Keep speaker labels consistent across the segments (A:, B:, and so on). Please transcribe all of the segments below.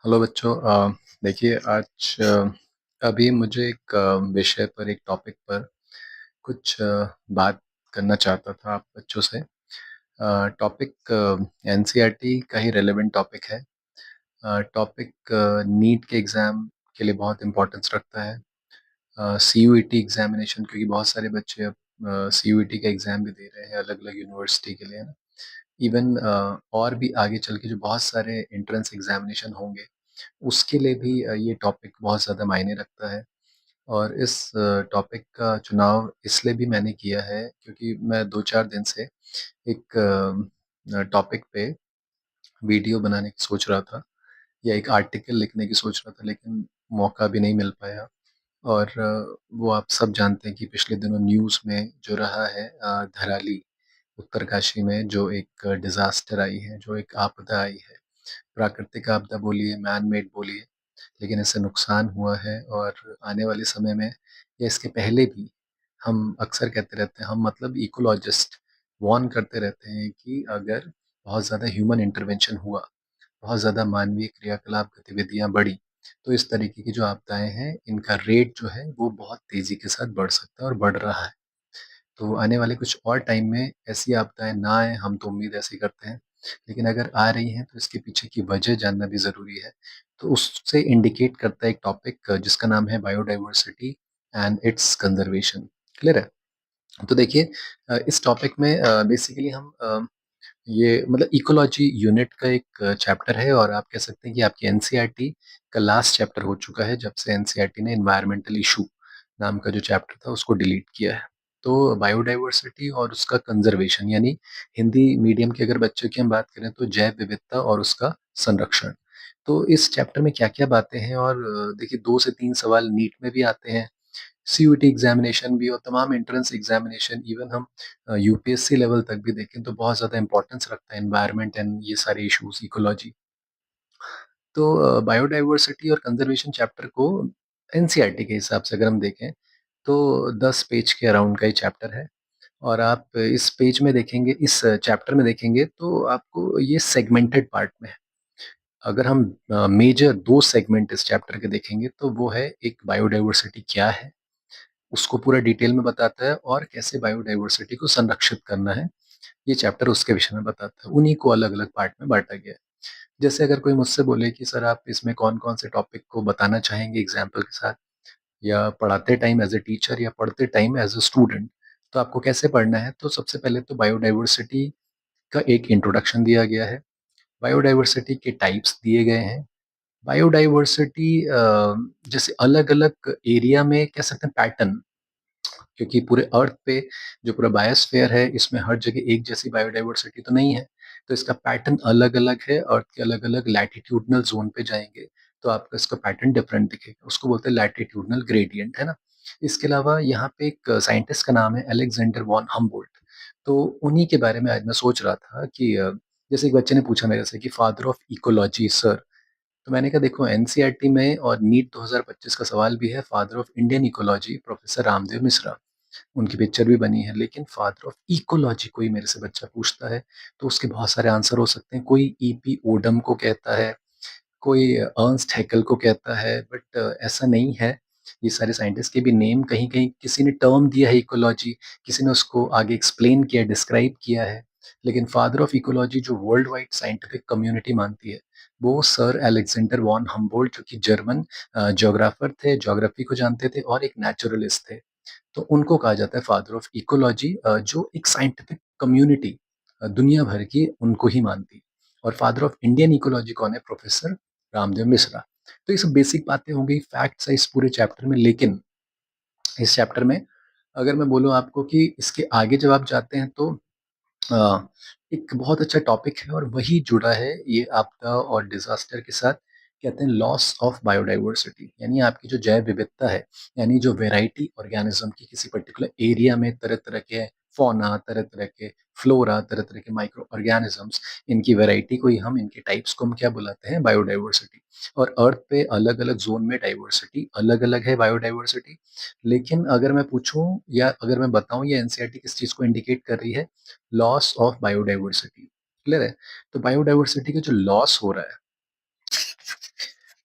A: Hello बच्चों। देखिए आज अभी मुझे एक विषय पर एक टॉपिक पर कुछ बात करना चाहता था आप बच्चों से। टॉपिक एनसीईआरटी का ही रेलेवेंट टॉपिक है। टॉपिक नीट के एग्ज़ाम के लिए बहुत इम्पोर्टेंस रखता है। सीयूईटी एग्जामिनेशन, क्योंकि बहुत सारे बच्चे अब सीयूईटी का एग्ज़ाम भी दे रहे हैं अलग अलग यूनिवर्सिटी के लिए ना। इवन और भी आगे चल के जो बहुत सारे एंट्रेंस एग्जामिनेशन होंगे उसके लिए भी ये टॉपिक बहुत ज़्यादा मायने रखता है। और इस टॉपिक का चुनाव इसलिए भी मैंने किया है क्योंकि मैं 2-4 दिन से एक टॉपिक पे वीडियो बनाने की सोच रहा था या एक आर्टिकल लिखने की सोच रहा था, लेकिन मौका भी नहीं मिल पाया। और वो आप सब जानते हैं कि पिछले दिनों न्यूज़ में जो रहा है, धराली उत्तरकाशी में जो एक डिज़ास्टर आई है, जो एक आपदा आई है, प्राकृतिक आपदा बोलिए, मैन मेड बोलिए, लेकिन इससे नुकसान हुआ है। और आने वाले समय में या इसके पहले भी हम अक्सर कहते रहते हैं, हम मतलब इकोलॉजिस्ट वार्न करते रहते हैं कि अगर बहुत ज़्यादा ह्यूमन इंटरवेंशन हुआ, बहुत ज़्यादा मानवीय क्रियाकलाप गतिविधियाँ बढ़ी, तो इस तरीके की जो आपदाएँ हैं, इनका रेट जो है वो बहुत तेज़ी के साथ बढ़ सकता है और बढ़ रहा है। तो आने वाले कुछ और टाइम में ऐसी आपदाएँ ना आएँ, हम तो उम्मीद ऐसी करते हैं। लेकिन अगर आ रही हैं तो इसके पीछे की वजह जानना भी ज़रूरी है। तो उससे इंडिकेट करता है एक टॉपिक जिसका नाम है biodiversity and it's conservation. Clear है? तो देखिए, इस टॉपिक में बेसिकली हम ये मतलब इकोलॉजी यूनिट का एक चैप्टर है, और आप कह सकते हैं कि आपकी एनसीईआरटी का लास्ट चैप्टर हो चुका है जब से एनसीईआरटी ने एनवायरमेंटल इशू नाम का जो चैप्टर था उसको डिलीट किया है। तो बायोडायवर्सिटी और उसका कंजर्वेशन, यानी हिंदी मीडियम के अगर बच्चों की हम बात करें तो जैव विविधता और उसका संरक्षण। तो इस चैप्टर में क्या-क्या बातें हैं, और देखिए 2 से 3 सवाल नीट में भी आते हैं, सीयूईटी एग्जामिनेशन भी, और तमाम एंट्रेंस एग्जामिनेशन, इवन हम यूपीएससी लेवल तक भी देखें तो बहुत ज़्यादा इंपॉर्टेंस रखता है एनवायरनमेंट एंड ये सारे इश्यूज, इकोलॉजी। तो बायोडायवर्सिटी और कंजर्वेशन चैप्टर को एनसीईआरटी के हिसाब से अगर हम देखें तो 10 पेज के अराउंड का ये चैप्टर है। और आप इस पेज में देखेंगे, इस चैप्टर में देखेंगे तो आपको ये सेगमेंटेड पार्ट में है। अगर हम मेजर 2 सेगमेंट इस चैप्टर के देखेंगे तो वो है, एक बायोडायवर्सिटी क्या है, उसको पूरा डिटेल में बताता है, और कैसे बायोडायवर्सिटी को संरक्षित करना है, ये चैप्टर उसके विषय में बताता है। उन्हीं को अलग-अलग पार्ट में बाँटा गया है। जैसे अगर कोई मुझसे बोले कि सर आप इसमें कौन-कौन से टॉपिक को बताना चाहेंगे एग्ज़ाम्पल के साथ, या पढ़ाते टाइम एज़ अ टीचर या पढ़ते टाइम एज़ अ स्टूडेंट, तो आपको कैसे पढ़ना है? तो सबसे पहले तो बायोडायवर्सिटी का एक इंट्रोडक्शन दिया गया है। बायोडायवर्सिटी के टाइप्स दिए गए हैं। बायोडायवर्सिटी जैसे अलग-अलग एरिया में कह सकते हैं पैटर्न, क्योंकि पूरे अर्थ पे जो पूरा बायोस्फीयर है, इसमें हर जगह एक जैसी बायोडायवर्सिटी तो नहीं है। तो इसका पैटर्न अलग-अलग है, अर्थ के अलग-अलग लैटिट्यूडनल ज़ोन पे जाएँगे, तो आपको इसका पैटर्न डिफरेंट दिखेगा। उसको बोलते हैं लैटिट्यूडनल ग्रेडिएंट, है ना? इसके अलावा यहाँ पे एक साइंटिस्ट का नाम है अलेक्जेंडर वॉन हम्बोल्ट। तो उन्हीं के बारे में आज मैं सोच रहा था कि जैसे एक बच्चे ने पूछा मेरे से कि फादर ऑफ इकोलॉजी सर, तो मैंने कहा देखो एनसीईआरटी में और नीट 2025 का सवाल भी है, father of Indian ecology professor Ramdev Mishra. उनकी पिक्चर भी बनी है, लेकिन फादर ऑफ इकोलॉजी कोई मेरे से बच्चा पूछता है तो उसके बहुत सारे आंसर हो सकते हैं। कोई ईपी ओडम को कहता है, कोई अर्न्स्ट हैकेल को कहता है, बट ऐसा नहीं है। ये सारे साइंटिस्ट के भी नेम कहीं-कहीं किसी ने टर्म दिया है इकोलॉजी, किसी ने उसको आगे एक्सप्लेन किया, डिस्क्राइब किया है। लेकिन फादर ऑफ इकोलॉजी जो वर्ल्ड वाइड साइंटिफिक कम्युनिटी मानती है, वो सर अलेक्जेंडर वॉन हम्बोल्ट, जो कि जर्मन ज्योग्राफर थे, ज्योग्राफी को जानते थे और एक नेचुरलिस्ट थे। तो उनको कहा जाता है फादर ऑफ इकोलॉजी, जो एक साइंटिफिक कम्युनिटी दुनिया भर की उनको ही मानती है। और फादर ऑफ इंडियन इकोलॉजी कौन है? प्रोफेसर रामदेव मिश्रा। तो ये सब बेसिक बातें हो गई, फैक्ट्स है इस पूरे चैप्टर में। लेकिन इस चैप्टर में अगर मैं बोलूँ आपको कि इसके आगे जब आप जाते हैं तो एक बहुत अच्छा टॉपिक है, और वही जुड़ा है ये आपदा और डिजास्टर के साथ, कहते हैं लॉस ऑफ बायोडाइवर्सिटी, यानी आपकी जो जैव विविधता है, यानी जो वैरायटी ऑर्गेनिज्म की किसी पर्टिकुलर एरिया में, तरह तरह के फौना, तरह तरह के फ्लोरा, तरह तरह के माइक्रो ऑर्गेनिजम्स, इनकी वैरायटी को ही हम, इनके टाइप्स को हम क्या बुलाते हैं? बायोडाइवर्सिटी। और अर्थ पे अलग अलग जोन में डाइवर्सिटी अलग अलग है, बायोडाइवर्सिटी। लेकिन अगर मैं पूछूं या अगर मैं बताऊं, ये एनसीईआरटी किस चीज को इंडिकेट कर रही है? Loss of biodiversity. क्लियर है? तो बायोडाइवर्सिटी का जो लॉस हो रहा है,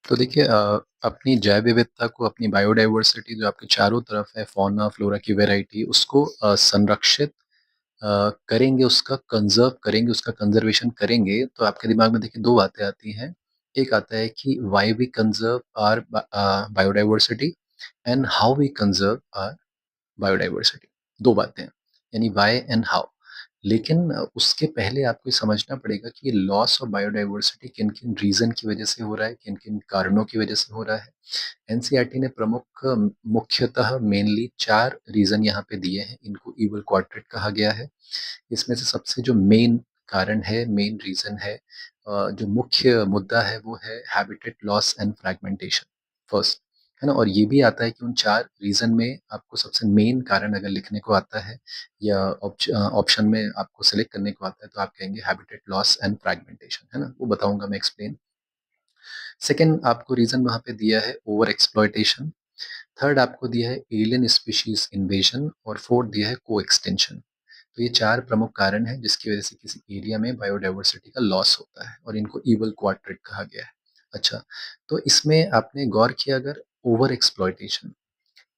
A: तो देखिए अपनी जैव विविधता को, अपनी बायोडायवर्सिटी जो आपके चारों तरफ है, फ़ौना, फ़्लोरा की वैरायटी, उसको संरक्षित करेंगे, उसका कंज़र्व करेंगे, उसका कंज़र्वेशन करेंगे, तो आपके दिमाग में देखिए 2 बातें आती हैं। एक आता है कि why we conserve our biodiversity and how we conserve our biodiversity. 2 बातें हैं, यानी व्हाई एंड हाउ। लेकिन उसके पहले आपको ये समझना पड़ेगा कि ये लॉस ऑफ बायोडायवर्सिटी किन-किन रीज़न की वजह से हो रहा है, किन-किन कारणों की वजह से हो रहा है। एनसीईआरटी ने प्रमुख मुख्यतः मेनली 4 रीज़न यहाँ पे दिए हैं, इनको ईवल क्वाड्रेंट कहा गया है। इसमें से सबसे जो मेन कारण है, मेन रीज़न है, जो मुख्य मुद्दा है वो है habitat loss and fragmentation first, है ना? और ये भी आता है कि उन 4 रीज़न में आपको सबसे मेन कारण अगर लिखने को आता है या ऑप्शन में आपको सेलेक्ट करने को आता है, तो आप कहेंगे हैबिटेट लॉस एंड फ्रैगमेंटेशन, है ना? वो बताऊँगा मैं एक्सप्लेन। सेकंड आपको रीज़न वहाँ पे दिया है ओवर एक्सप्लॉइटेशन, थर्ड आपको दिया है एलियन स्पीशीज़ इन्वेजन और फोर्थ दिया है कोएक्सटेंशन। तो ये 4 प्रमुख कारण हैं जिसकी वजह से किसी एरिया में बायोडायवर्सिटी का लॉस होता है और इनको ईवल क्वाड्रेंट कहा गया है। अच्छा, तो इसमें आपने गौर किया अगर ओवर एक्सप्लॉइटेशन,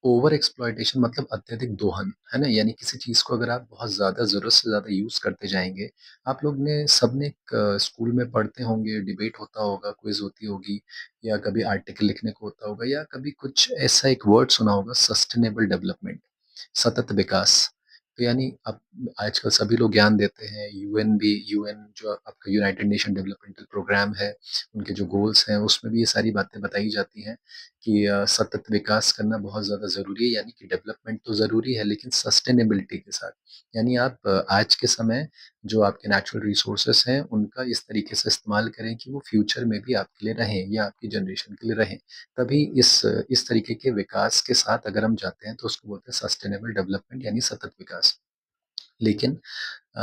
A: ओवर एक्सप्लॉइटेशन मतलब अत्यधिक दोहन, है ना? यानी किसी चीज़ को अगर आप बहुत ज़्यादा ज़रूरत से ज़्यादा यूज़ करते जाएँगे, आप लोग ने सबने एक स्कूल में पढ़ते होंगे, डिबेट होता होगा, क्विज़ होती होगी या कभी आर्टिकल लिखने को होता होगा या कभी कुछ ऐसा एक वर्ड सुना होगा सस्टेनेबल डेवलपमेंट, सतत विकास। तो यानी अब आजकल सभी लोग ज्ञान देते हैं, यूएन जो आपका यूनाइटेड नेशन डेवलपमेंटल प्रोग्राम है, उनके जो गोल्स हैं, उसमें भी ये सारी बातें बताई जाती हैं कि सतत विकास करना बहुत ज़्यादा ज़रूरी है, यानी कि डेवलपमेंट तो ज़रूरी है लेकिन सस्टेनेबिलिटी के साथ। यानी आप आज के समय जो आपके नेचुरल रिसोर्सेस हैं, उनका इस तरीके से इस्तेमाल करें कि वो फ्यूचर में भी आपके लिए रहें या आपकी जनरेशन के लिए रहें। तभी इस तरीके के विकास के साथ अगर हम जाते हैं तो उसको बोलते हैं सस्टेनेबल डेवलपमेंट यानी सतत विकास। लेकिन अ,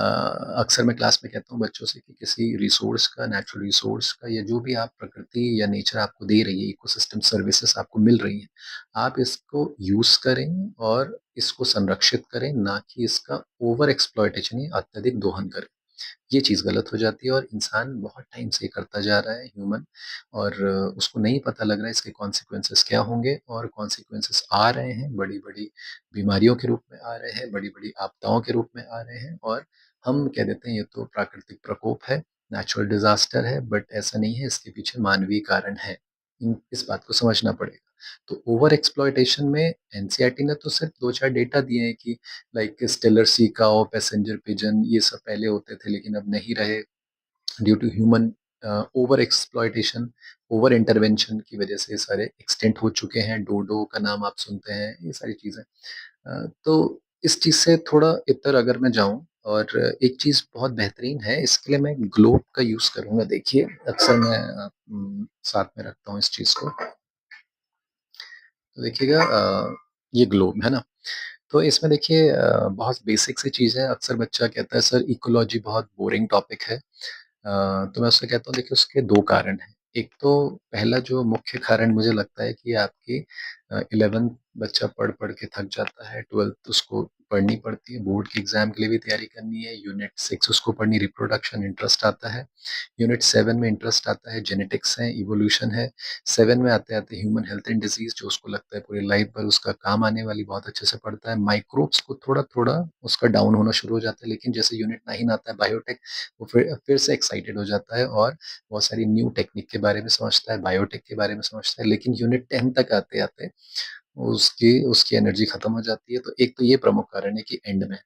A: अक्सर मैं क्लास में कहता हूँ बच्चों से कि किसी रिसोर्स का, नेचुरल रिसोर्स का या जो भी आप प्रकृति या नेचर आपको दे रही है, इकोसिस्टम सर्विसेज आपको मिल रही हैं, आप इसको यूज़ करें और इसको संरक्षित करें, ना कि इसका ओवर एक्सप्लॉइटेशन या अत्यधिक दोहन करें। ये चीज़ गलत हो जाती है और इंसान बहुत टाइम से ये करता जा रहा है ह्यूमन, और उसको नहीं पता लग रहा है इसके कॉन्सिक्वेंसेस क्या होंगे और कॉन्सिक्वेंसेस आ रहे हैं, बड़ी-बड़ी बीमारियों के रूप में आ रहे हैं, बड़ी-बड़ी आपदाओं के रूप में आ रहे हैं और हम कह देते हैं ये तो प्राकृतिक प्रकोप है, नेचुरल डिज़ास्टर है, बट ऐसा नहीं है, इसके पीछे मानवीय कारण है। इस बात को समझना पड़ेगा। तो ओवर एक्सप्लॉइटेशन में एनसीईआरटी ने तो सिर्फ 2-4 डेटा दिए हैं कि like Steller sea cow, passenger pigeon, ये सब पहले होते थे लेकिन अब नहीं रहे due to human over exploitation, over intervention की वजह से ये सारे एक्सटिंक्ट हो चुके हैं। डोडो का नाम आप सुनते हैं, ये सारी चीज़ें। तो इस चीज़ से थोड़ा इतर अगर मैं जाऊँ और एक चीज़ बहुत बेहतरीन है, इसके लिए मैं ग्लोब का यूज़ करूँगा। देखिए, अक्सर मैं साथ में रखता हूँ इस चीज़ को। तो देखिएगा ये ग्लोब है ना? तो इसमें देखिए बहुत बेसिक सी चीज़ है, अक्सर बच्चा कहता है सर इकोलॉजी बहुत बोरिंग टॉपिक है। तो मैं उससे कहता हूँ देखिए उसके 2 कारण हैं। एक तो पहला जो मुख्य कारण मुझे लगता है कि आपकी 11th बच्चा पढ़-पढ़ के थक जाता है, 12th उसको पढ़नी पड़ती है, बोर्ड के एग्ज़ाम के लिए भी तैयारी करनी है, यूनिट 6 उसको पढ़नी, रिप्रोडक्शन इंटरेस्ट आता है। यूनिट 7 में इंटरेस्ट आता है, जेनेटिक्स है, इवोल्यूशन है। 7 में आते-आते ह्यूमन हेल्थ एंड डिज़ीज़ जो उसको लगता है पूरी लाइफ़ भर उसका काम आने वाली, बहुत अच्छे से पढ़ता है। माइक्रोब्स को थोड़ा-थोड़ा उसका डाउन होना शुरू हो जाता है, लेकिन जैसे यूनिट 9 आता है बायोटेक, वो फिर से एक्साइटेड हो जाता है और बहुत सारी न्यू टेक्निक के बारे में समझता है, बायोटेक के बारे में समझता है, लेकिन यूनिट 10 तक आते-आते उसकी उसकी एनर्जी खत्म हो जाती है। तो एक तो ये प्रमुख कारण है कि एंड में।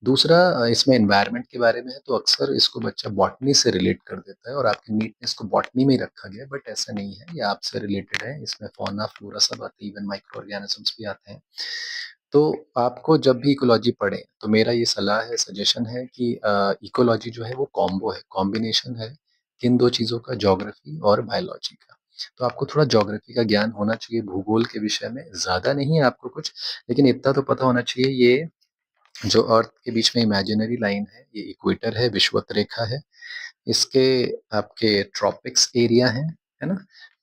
A: दूसरा इसमें एनवायरनमेंट के बारे में है, तो अक्सर इसको बच्चा बॉटनी से रिलेट कर देता है और आपकी नीट ने इसको बॉटनी में ही रखा गया है, बट ऐसा नहीं है, ये आपसे रिलेटेड है। इसमें फ़ौना, फ्लोरा सब आते हैं, इवन माइक्रो ऑर्गेनिज़म्स भी आते हैं। तो आपको जब भी इकोलॉजी पढ़ें, तो मेरा ये सलाह है, सजेशन है कि इकोलॉजी जो है वो कॉम्बो है, कॉम्बिनेशन है, किन 2 चीज़ों का, ज्योग्राफी और बायोलॉजी का। तो आपको थोड़ा ज्योग्राफी का ज्ञान होना चाहिए भूगोल के विषय में, ज़्यादा नहीं है आपको कुछ, लेकिन इतना तो पता होना चाहिए ये जो अर्थ के बीच में इमेजिनरी लाइन है, ये इक्वेटर है, विषुवत रेखा है। इसके आपके ट्रॉपिक्स एरिया हैं, है ना?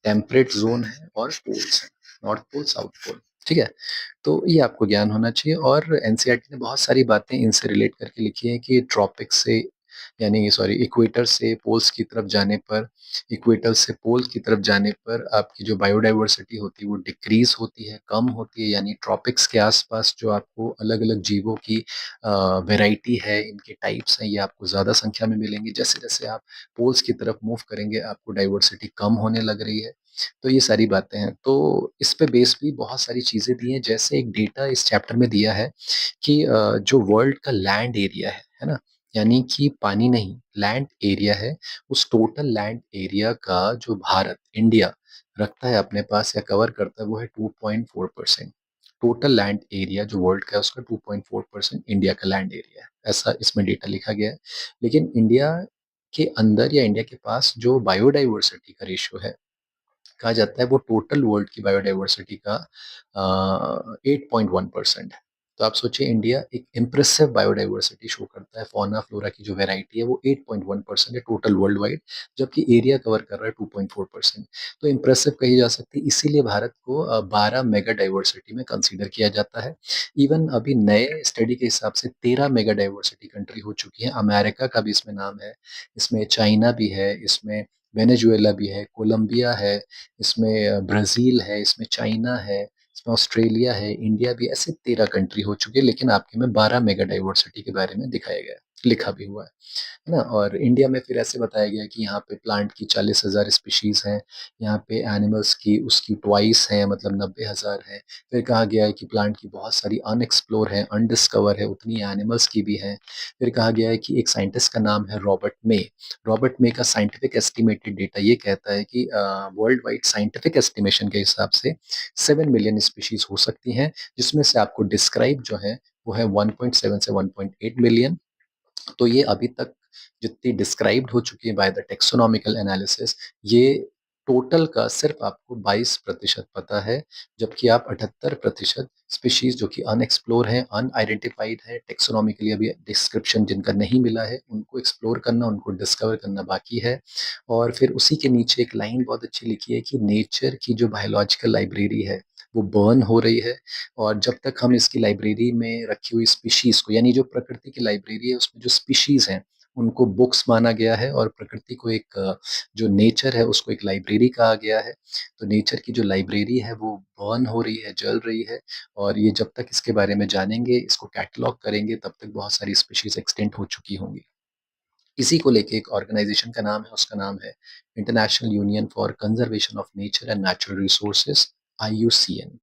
A: टेम्परेट ज़ोन है और पोल्स हैं, नॉर्थ पोल, साउथ पोल, ठीक है? तो ये आपको ज्ञान होना चाहिए और एनसीईआरटी ने बहुत सारी बातें इनसे रिलेट करके लिखी हैं कि ट्रॉपिक्स से यानी सॉरी इक्वेटर से पोल्स की तरफ जाने पर, इक्वेटर से पोल की तरफ जाने पर आपकी जो बायोडायवर्सिटी होती है वो डिक्रीज होती है, कम होती है, यानी ट्रॉपिक्स के आसपास जो आपको अलग-अलग जीवों की वैरायटी है, इनके टाइप्स हैं, ये आपको ज़्यादा संख्या में मिलेंगी। जैसे-जैसे आप पोल्स की तरफ मूव करेंगे, आपको डायवर्सिटी कम होने लग रही है। तो ये सारी बातें हैं। तो इस पे बेस भी बहुत सारी चीज़ें दी हैं, जैसे एक डेटा इस चैप्टर में दिया है कि जो वर्ल्ड का लैंड एरिया है ना? यानी कि पानी नहीं, लैंड एरिया है, उस टोटल लैंड एरिया का जो भारत, इंडिया रखता है अपने पास या कवर करता है, वो है 2.4%। टोटल लैंड एरिया जो वर्ल्ड का है, उसका 2.4% इंडिया का लैंड एरिया है। ऐसा इसमें डेटा लिखा गया है। लेकिन इंडिया के अंदर या इंडिया के पास जो बायोडायवर्सिटी का रेशियो है, कहा जाता है वो टोटल वर्ल्ड की बायोडायवर्सिटी का 8.1% है। तो आप सोचिए इंडिया एक इम्प्रेसिव बायोडायवर्सिटी शो करता है, फौना फ्लोरा की जो वैरायटी है वो 8.1% है टोटल वर्ल्ड वाइड, जबकि एरिया कवर कर रहा है 2.4%। तो इम्प्रेसिव कही जा सकती है, इसीलिए भारत को 12 मेगा डाइवर्सिटी में कंसीडर किया जाता है। इवन अभी नए स्टडी के हिसाब से 13 मेगा डाइवर्सिटी कंट्री हो चुकी है। अमेरिका का भी इसमें नाम है, इसमें चाइना भी है, इसमें वेनेजुएला भी है, कोलंबिया है, इसमें ब्राज़ील है, इसमें चाइना है, इसमें ऑस्ट्रेलिया है, इंडिया भी, ऐसे 13 कंट्री हो चुके हैं, लेकिन आपके में 12 मेगा डाइवर्सिटी के बारे में दिखाया गया है, लिखा भी हुआ है ना? और इंडिया में फिर ऐसे बताया गया है कि यहाँ पे प्लांट की 40,000 स्पीशीज़ हैं, यहाँ पे एनिमल्स की उसकी ट्वाइस हैं, मतलब 90,000 हैं। फिर कहा गया है कि प्लांट की बहुत सारी अनएक्सप्लोर है, अनडिस्कवर है, उतनी एनिमल्स की भी हैं। फिर कहा गया है कि एक साइंटिस्ट का नाम है रॉबर्ट मे। रॉबर्ट मे का साइंटिफिक एस्टिमेटेड डेटा ये कहता है कि वर्ल्ड वाइड साइंटिफिक एस्टिमेशन के हिसाब से 7 मिलियन स्पीशीज हो सकती हैं, जिसमें से आपको डिस्क्राइब जो है वो है 1.7 से 1.8 मिलियन। तो ये अभी तक जितनी डिस्क्राइब्ड हो चुकी है बाय द टेक्सोनॉमिकल एनालिसिस, ये टोटल का सिर्फ आपको 22% पता है, जबकि आप 78% स्पीशीज जो कि अनएक्सप्लोर हैं, अनआइडेंटिफाइड है, टेक्सोनॉमिकली अभी डिस्क्रिप्शन जिनका नहीं मिला है, उनको एक्सप्लोर करना, उनको डिस्कवर करना बाकी है। और फिर उसी के नीचे एक लाइन बहुत अच्छी लिखी है कि नेचर की जो बायोलॉजिकल लाइब्रेरी है वो बर्न हो रही है, और जब तक हम इसकी लाइब्रेरी में रखी हुई स्पीशीज को, यानी जो प्रकृति की लाइब्रेरी है उसमें जो स्पीशीज हैं उनको बुक्स माना गया है, और प्रकृति को एक जो नेचर है उसको एक लाइब्रेरी कहा गया है। तो नेचर की जो लाइब्रेरी है वो बर्न हो रही है, जल रही है, और ये जब तक इसके बारे में जानेंगे, इसको कैटलॉग करेंगे, तब तक बहुत सारी स्पीशीज एक्सटिंक्ट हो चुकी होंगी। इसी को लेके एक ऑर्गेनाइजेशन का नाम है, उसका नाम है international union for conservation of nature and natural resources, IUCN।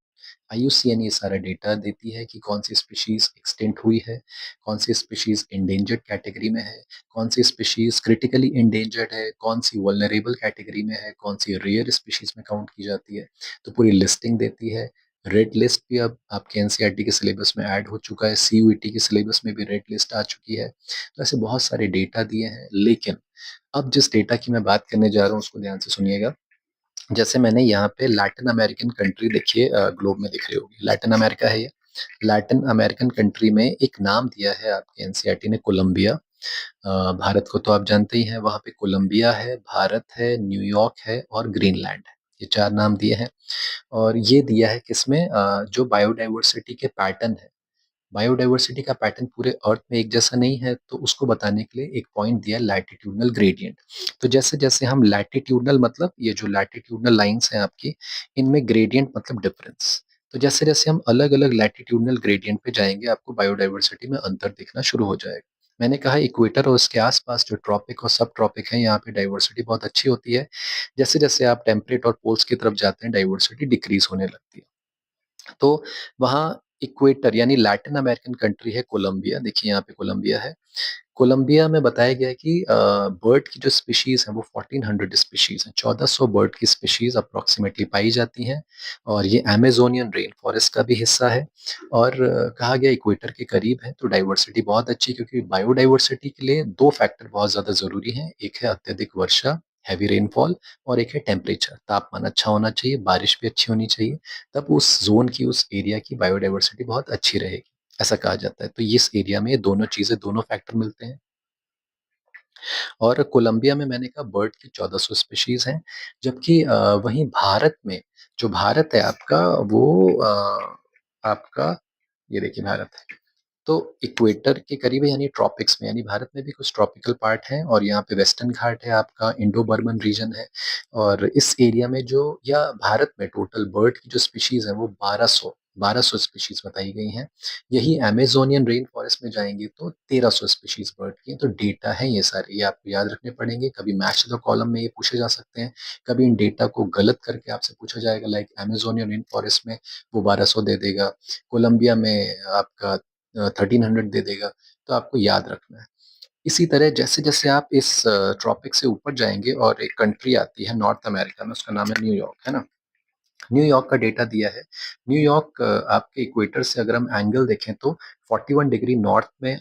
A: IUCN ये सारा डेटा देती है कि कौन सी स्पीशीज एक्सटिंक्ट हुई है, कौन सी स्पीशीज इंडेंजर्ड कैटेगरी में है, कौन सी स्पीशीज क्रिटिकली इंडेंजर्ड है, कौन सी वल्नरेबल कैटेगरी में है, कौन सी रेयर स्पीशीज में काउंट की जाती है। तो पूरी लिस्टिंग देती है। रेड लिस्ट भी अब आपके एनसीईआरटी के सिलेबस में ऐड हो चुका है, सीयूईटी के सिलेबस में भी रेड लिस्ट आ चुकी है। तो ऐसे बहुत सारे डेटा दिए हैं, लेकिन अब जिस डेटा की मैं बात करने जा रहा हूँ उसको ध्यान से सुनिएगा। जैसे मैंने यहाँ पे लैटिन अमेरिकन कंट्री देखिए, ग्लोब में दिख रही होगी, लैटिन अमेरिका है ये। लैटिन अमेरिकन कंट्री में एक नाम दिया है आपके एनसीईआरटी ने, कोलंबिया। भारत को तो आप जानते ही हैं, वहाँ पे कोलंबिया है, भारत है, न्यूयॉर्क है और ग्रीनलैंड है। ये 4 नाम दिए हैं, और ये दिया है किसमें, जो बायोडायवर्सिटी के पैटर्न है। बायोडायवर्सिटी का पैटर्न पूरे अर्थ में एक जैसा नहीं है, तो उसको बताने के लिए एक पॉइंट दिया लैटिट्यूडनल ग्रेडियंट। तो जैसे जैसे हम लैटिट्यूडनल, मतलब ये जो लैटिट्यूडनल लाइंस हैं आपकी, इनमें ग्रेडियंट मतलब डिफरेंस। तो जैसे जैसे हम अलग अलग लैटिट्यूडनल ग्रेडियंट पे जाएंगे, आपको बायोडायवर्सिटी में अंतर दिखना शुरू हो जाएगा। मैंने कहा इक्वेटर और उसके आसपास जो ट्रॉपिक और सब ट्रॉपिक है, यहाँ पे डाइवर्सिटी बहुत अच्छी होती है। जैसे जैसे आप टेम्परेट और पोल्स की तरफ जाते हैं, डाइवर्सिटी डिक्रीज होने लगती है। तो वहाँ इक्वेटर यानी लैटिन अमेरिकन कंट्री है कोलंबिया, देखिए यहाँ पे कोलंबिया है। कोलंबिया में बताया गया है कि बर्ड की जो स्पीशीज है वो 1400 स्पीशीज हैं, 1400 बर्ड की स्पीशीज अप्रोक्सीमेटली पाई जाती हैं, और ये अमेजोनियन रेन फॉरेस्ट का भी हिस्सा है। और कहा गया इक्वेटर के करीब है, तो डाइवर्सिटी बहुत अच्छी, क्योंकि बायोडाइवर्सिटी के लिए दो फैक्टर बहुत ज्यादा जरूरी हैं, एक है अत्यधिक वर्षा, हैवी रेनफॉल, और एक है टेम्परेचर, तापमान अच्छा होना चाहिए, बारिश भी अच्छी होनी चाहिए, तब उस जोन की, उस एरिया की बायोडाइवर्सिटी बहुत अच्छी रहेगी, ऐसा कहा जाता है। तो इस एरिया में ये दोनों चीजें, दोनों फैक्टर मिलते हैं। और कोलंबिया में मैंने कहा बर्ड की 1400 स्पीशीज हैं, जबकि वहीं भारत में, जो भारत है आपका, वो आपका, ये देखिए भारत है। तो इक्वेटर के करीब है, यानी ट्रॉपिक्स में, यानी भारत में भी कुछ ट्रॉपिकल पार्ट है और यहाँ पे वेस्टर्न घाट है, आपका इंडो बर्मन रीजन है। और इस एरिया में जो, या भारत में टोटल बर्ड की जो स्पीशीज है वो 1200 स्पीशीज बताई गई हैं। यही अमेजोनियन रेन फॉरेस्ट में जाएंगे तो 1300 स्पीशीज बर्ड की हैं। तो डेटा है ये सारे, ये आपको याद रखने पड़ेंगे। कभी मैच द कॉलम में ये पूछे जा सकते हैं, कभी इन डेटा को गलत करके आपसे पूछा जाएगा, लाइक अमेजोनियन रेन फॉरेस्ट में वो 1200 दे देगा, कोलंबिया में आपका 1300 दे देगा। तो आपको याद रखना है। इसी तरह जैसे जैसे आप इस ट्रॉपिक से ऊपर जाएंगे और एक कंट्री आती है नॉर्थ अमेरिका में, उसका नाम है न्यूयॉर्क, है ना। न्यूयॉर्क का डेटा दिया है। न्यूयॉर्क आपके इक्वेटर से अगर हम एंगल देखें तो 41 डिग्री नॉर्थ में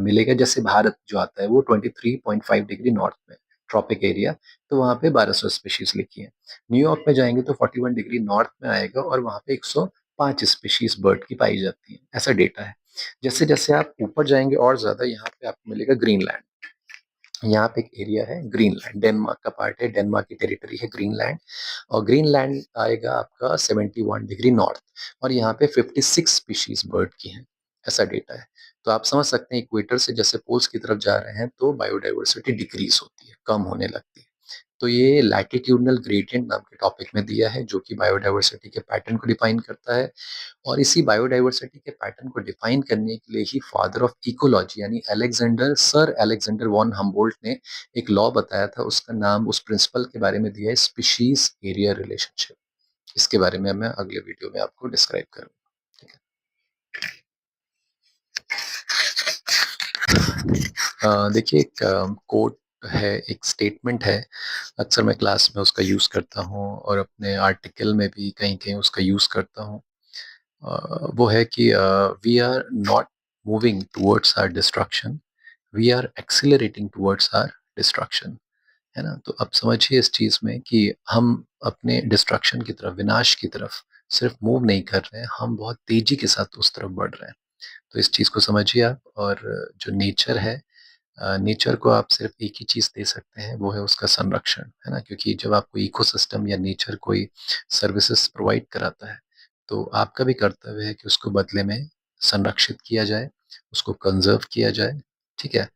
A: मिलेगा। जैसे भारत जो आता है वो 23.5 डिग्री नॉर्थ में, ट्रॉपिक एरिया। तो वहाँ पे 1200 स्पीशीज लिखी है। न्यूयॉर्क में जाएंगे तो 41 डिग्री नॉर्थ में आएगा और वहाँ पे 105 स्पीशीज बर्ड की पाई जाती है, ऐसा डेटा है। जैसे जैसे आप ऊपर जाएंगे और ज्यादा, यहाँ पे आपको मिलेगा ग्रीनलैंड। यहाँ पे एक एरिया है ग्रीनलैंड, डेनमार्क का पार्ट है, डेनमार्क की टेरिटरी है ग्रीनलैंड। और ग्रीनलैंड आएगा आपका 71 डिग्री नॉर्थ, और यहाँ पे 56 स्पीशीज बर्ड की हैं, ऐसा डेटा है। तो आप समझ सकते हैं इक्वेटर से जैसे पोल्स की तरफ जा रहे हैं तो बायोडाइवर्सिटी डिक्रीज होती है, कम होने लगती है। तो ये लैटिट्यूडनल ग्रेडियंट नाम के टॉपिक में दिया है, जो कि बायोडाइवर्सिटी के पैटर्न को डिफाइन करता है। और इसी बायोडाइवर्सिटी के पैटर्न को डिफाइन करने के लिए ही फादर ऑफ इकोलॉजी यानी सर अलेक्जेंडर वॉन हम्बोल्ट ने एक लॉ बताया था, उसका नाम, उस प्रिंसिपल के बारे में दिया है, स्पीशीज एरिया रिलेशनशिप। इसके बारे में मैं अगले वीडियो में आपको डिस्क्राइब करूंगा। ठीक है। देखिए, एक कोट है, एक स्टेटमेंट है, अक्सर मैं क्लास में उसका यूज करता हूँ और अपने आर्टिकल में भी कहीं कहीं उसका यूज करता हूँ। वो है कि we are not moving towards our destruction, we are accelerating towards our destruction, है ना। तो अब समझिए इस चीज में कि हम अपने डिस्ट्रक्शन की तरफ, विनाश की तरफ सिर्फ मूव नहीं कर रहे हैं, हम बहुत तेजी के साथ उस तरफ बढ़ रहे हैं। तो इस चीज को समझिए आप। और जो नेचर है, नेचर को आप सिर्फ एक ही चीज दे सकते हैं, वो है उसका संरक्षण, है ना। क्योंकि जब आपको इकोसिस्टम या नेचर कोई सर्विसेज प्रोवाइड कराता है तो आपका भी कर्तव्य है कि उसको बदले में संरक्षित किया जाए, उसको कंजर्व किया जाए। ठीक है।